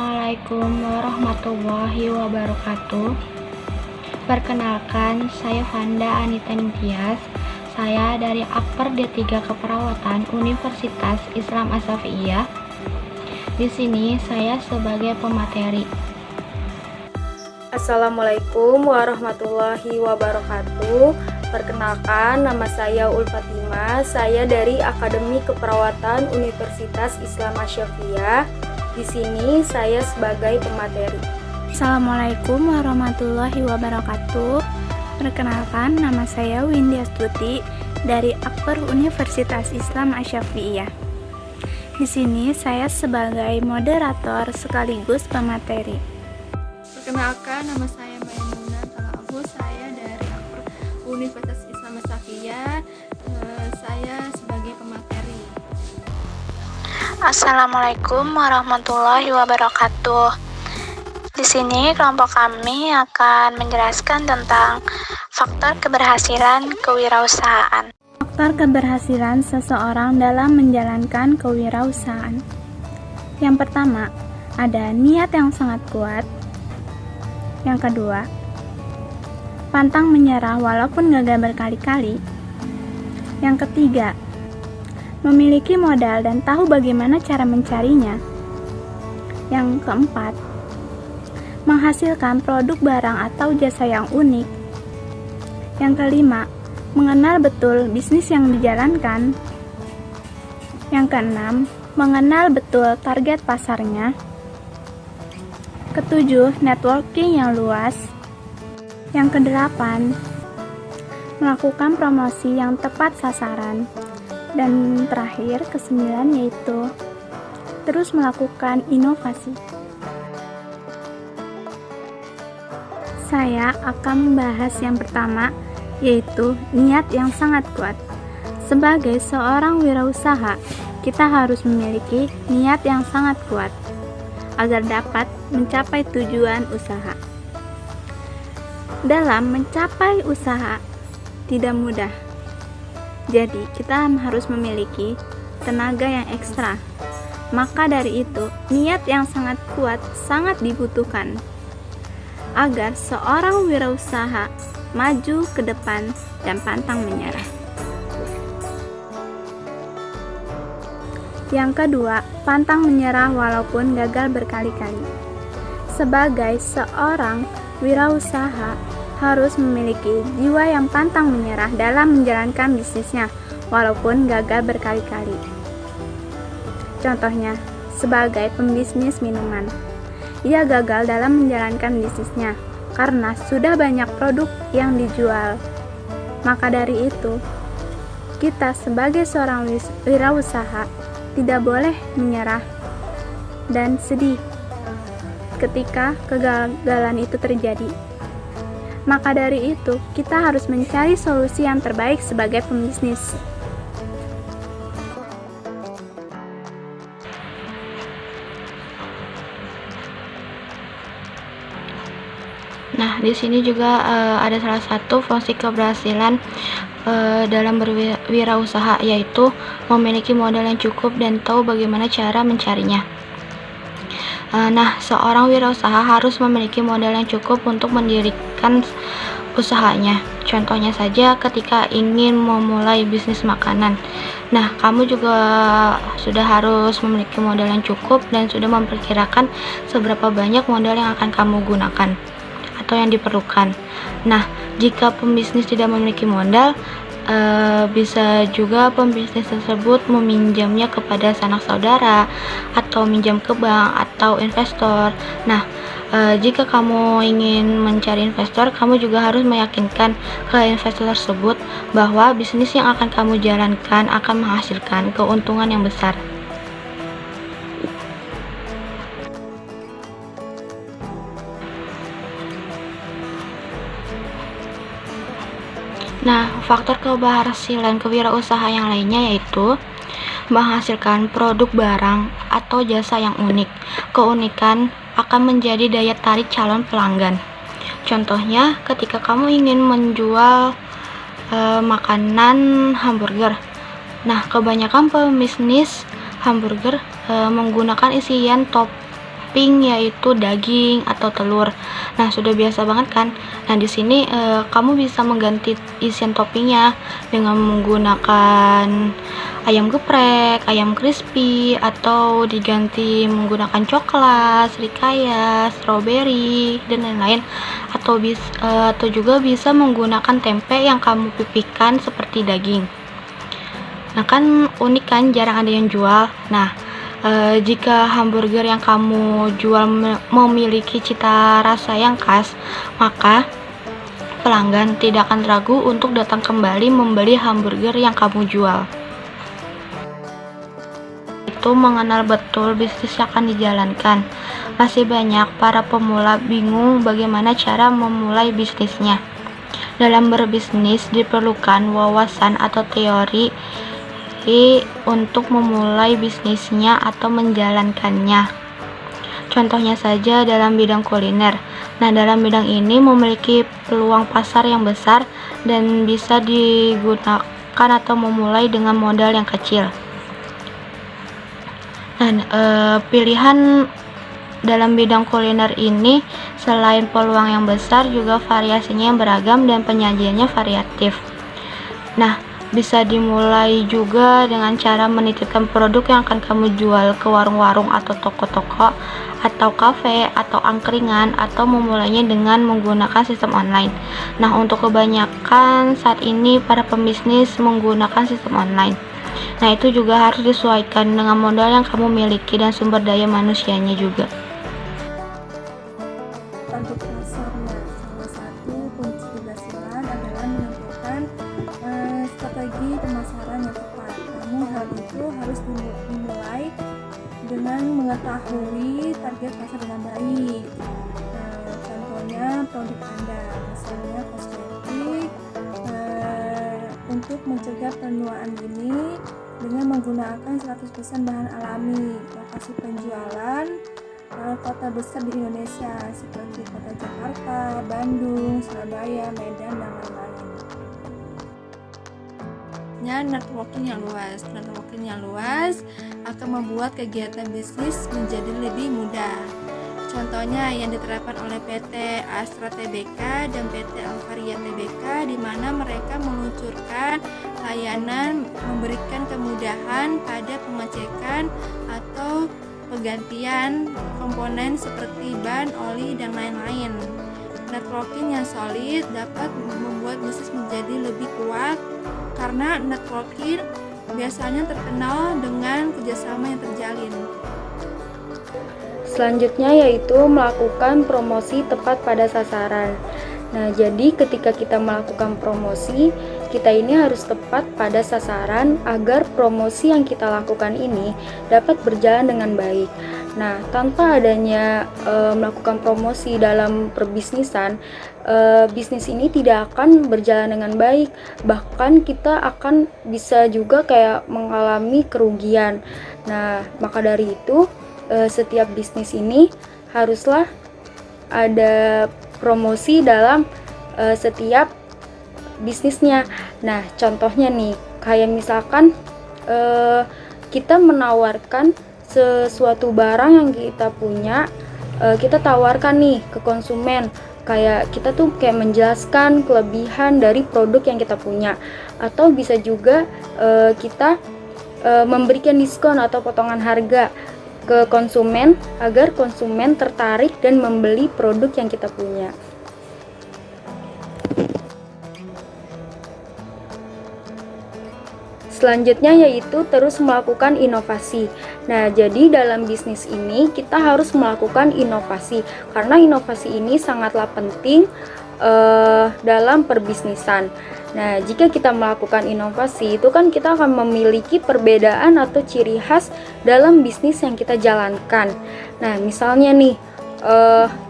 Assalamualaikum warahmatullahi wabarakatuh. Perkenalkan, saya Vanda Anita Nitias. Saya dari Akper D3 Keperawatan Universitas Islam Asy-Syafi'iyah. Di sini saya sebagai pemateri. Assalamualaikum warahmatullahi wabarakatuh. Perkenalkan, nama saya Ulfatima. Saya dari Akademi Keperawatan Universitas Islam Asy-Syafi'iyah. Di sini saya sebagai pemateri. Assalamualaikum warahmatullahi wabarakatuh. Perkenalkan, nama saya Windy Astuti dari Akper Universitas Islam Asy-Syafi'iyah. Di sini saya sebagai moderator sekaligus pemateri. Perkenalkan, nama saya Maimunah Talabu. Saya dari Akper Universitas Islam Asy-Syafi'iyah. Saya sebagai pemateri. Assalamualaikum warahmatullahi wabarakatuh. Di sini kelompok kami akan menjelaskan tentang faktor keberhasilan kewirausahaan. Faktor keberhasilan seseorang dalam menjalankan kewirausahaan. Yang pertama, ada niat yang sangat kuat. Yang kedua, pantang menyerah walaupun gagal berkali-kali. Yang ketiga, memiliki modal dan tahu bagaimana cara mencarinya. Yang keempat, menghasilkan produk barang atau jasa yang unik. Yang kelima, mengenal betul bisnis yang dijalankan. Yang keenam, mengenal betul target pasarnya. Ketujuh, networking yang luas. Yang kedelapan, melakukan promosi yang tepat sasaran. Dan terakhir, kesembilan, yaitu terus melakukan inovasi. Saya akan membahas yang pertama, yaitu niat yang sangat kuat. Sebagai seorang wirausaha, kita harus memiliki niat yang sangat kuat agar dapat mencapai tujuan usaha. Dalam mencapai usaha tidak mudah. Jadi, kita harus memiliki tenaga yang ekstra. Maka dari itu, niat yang sangat kuat sangat dibutuhkan agar seorang wirausaha maju ke depan dan pantang menyerah. Yang kedua, pantang menyerah walaupun gagal berkali-kali. Sebagai seorang wirausaha, harus memiliki jiwa yang pantang menyerah dalam menjalankan bisnisnya walaupun gagal berkali-kali. Contohnya, sebagai pembisnis minuman, ia gagal dalam menjalankan bisnisnya karena sudah banyak produk yang dijual. Maka dari itu, kita sebagai seorang wirausaha tidak boleh menyerah dan sedih ketika kegagalan itu terjadi. Maka dari itu, kita harus mencari solusi yang terbaik sebagai pembisnis. Nah, di sini juga ada salah satu fungsi keberhasilan dalam berwirausaha, yaitu memiliki modal yang cukup dan tahu bagaimana cara mencarinya. Nah, seorang wirausaha harus memiliki modal yang cukup untuk mendirikan usahanya. Contohnya saja ketika ingin memulai bisnis makanan. Nah, kamu juga sudah harus memiliki modal yang cukup dan sudah memperkirakan seberapa banyak modal yang akan kamu gunakan atau yang diperlukan. Nah, jika pembisnis tidak memiliki modal, bisa juga pembisnis tersebut meminjamnya kepada sanak saudara atau minjam ke bank atau investor. Nah, jika kamu ingin mencari investor, kamu juga harus meyakinkan ke investor tersebut bahwa bisnis yang akan kamu jalankan akan menghasilkan keuntungan yang besar. Nah, faktor keberhasilan kewirausahaan yang lainnya yaitu menghasilkan produk barang atau jasa yang unik. Keunikan akan menjadi daya tarik calon pelanggan. Contohnya, ketika kamu ingin menjual makanan hamburger. Nah, kebanyakan pebisnis hamburger menggunakan isian topping yaitu daging atau telur. Nah, sudah biasa banget kan? Nah, di sini kamu bisa mengganti isian toppingnya dengan menggunakan ayam geprek, ayam crispy, atau diganti menggunakan coklat, srikaya, strawberry, dan lain-lain. Atau juga bisa menggunakan tempe yang kamu pipihkan seperti daging. Nah, kan unik kan, jarang ada yang jual. Nah, jika hamburger yang kamu jual memiliki cita rasa yang khas, maka pelanggan tidak akan ragu untuk datang kembali membeli hamburger yang kamu jual. Itu mengenal betul bisnis yang akan dijalankan. Masih banyak para pemula bingung bagaimana cara memulai bisnisnya. Dalam berbisnis diperlukan wawasan atau teori untuk memulai bisnisnya atau menjalankannya. Contohnya saja dalam bidang kuliner. Nah, dalam bidang ini memiliki peluang pasar yang besar dan bisa digunakan atau memulai dengan modal yang kecil. Nah, pilihan dalam bidang kuliner ini selain peluang yang besar juga variasinya yang beragam dan penyajiannya variatif. Nah, bisa dimulai juga dengan cara menitipkan produk yang akan kamu jual ke warung-warung atau toko-toko atau kafe atau angkringan, atau memulainya dengan menggunakan sistem online. Nah, untuk kebanyakan saat ini para pembisnis menggunakan sistem online. Nah, itu juga harus disesuaikan dengan modal yang kamu miliki dan sumber daya manusianya juga. Untuk pasarnya, salah satu kunci keberhasilan adalah menentukan strategi pemasaran yang tepat. Namun hal itu harus dimulai dengan mengetahui target pasar dengan baik. Contohnya produk Anda, misalnya kosmetik, untuk mencegah penuaan dini dengan menggunakan 100% bahan alami. Lokasi penjualan kota besar di Indonesia seperti kota Jakarta, Bandung, Surabaya, Medan, dan lain-lain. Networking yang luas akan membuat kegiatan bisnis menjadi lebih mudah. Contohnya yang diterapkan oleh PT Astra Tbk dan PT Alvaria Tbk, di mana mereka meluncurkan layanan memberikan kemudahan pada pengecekan atau penggantian komponen seperti ban, oli, dan lain-lain. Networking yang solid dapat membuat bisnis menjadi lebih kuat karena networking biasanya terkenal dengan kerjasama yang terjalin. Selanjutnya yaitu melakukan promosi tepat pada sasaran. Nah, jadi ketika kita melakukan promosi, kita ini harus tepat pada sasaran agar promosi yang kita lakukan ini dapat berjalan dengan baik. Nah, tanpa adanya melakukan promosi dalam perbisnisan, bisnis ini tidak akan berjalan dengan baik. Bahkan kita akan bisa juga kayak mengalami kerugian. Nah, maka dari itu setiap bisnis ini haruslah ada promosi dalam setiap bisnisnya. Nah, contohnya nih, kayak misalkan kita menawarkan sesuatu barang yang kita punya, kita tawarkan nih ke konsumen. Kayak kita tuh kayak menjelaskan kelebihan dari produk yang kita punya, atau bisa juga kita memberikan diskon atau potongan harga ke konsumen agar konsumen tertarik dan membeli produk yang kita punya. Selanjutnya yaitu terus melakukan inovasi. Nah, jadi dalam bisnis ini kita harus melakukan inovasi karena inovasi ini sangatlah penting dalam perbisnisan. Nah, jika kita melakukan inovasi, itu kan kita akan memiliki perbedaan atau ciri khas dalam bisnis yang kita jalankan. Nah, misalnya nih,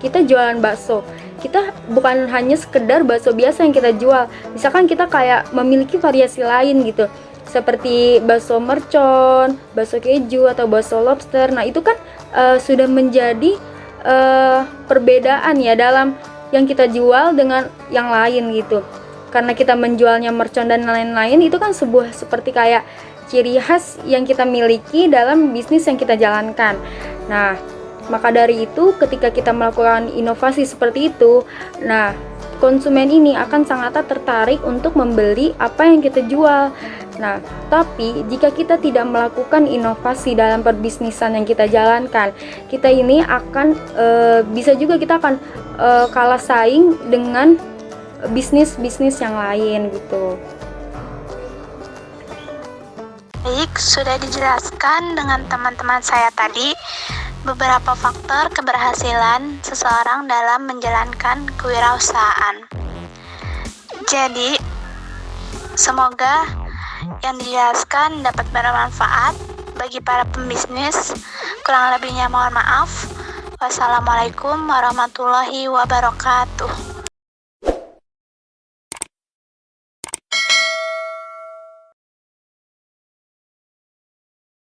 kita jualan bakso. Kita bukan hanya sekedar bakso biasa yang kita jual. Misalkan kita kayak memiliki variasi lain gitu. Seperti bakso mercon, bakso keju, atau bakso lobster. Nah, itu kan sudah menjadi perbedaan ya dalam yang kita jual dengan yang lain gitu. Karena kita menjualnya mercon dan lain-lain, itu kan sebuah seperti kayak ciri khas yang kita miliki dalam bisnis yang kita jalankan. Nah, Maka dari itu, ketika kita melakukan inovasi seperti itu, nah konsumen ini akan sangat tertarik untuk membeli apa yang kita jual. Nah, tapi jika kita tidak melakukan inovasi dalam perbisnisan yang kita jalankan, kita ini akan bisa juga kita akan kalah saing dengan bisnis-bisnis yang lain gitu. Baik, sudah dijelaskan dengan teman-teman saya tadi beberapa faktor keberhasilan seseorang dalam menjalankan kewirausahaan. Jadi, semoga yang dijelaskan dapat bermanfaat bagi para pembisnis. Kurang lebihnya mohon maaf. Wassalamualaikum warahmatullahi wabarakatuh.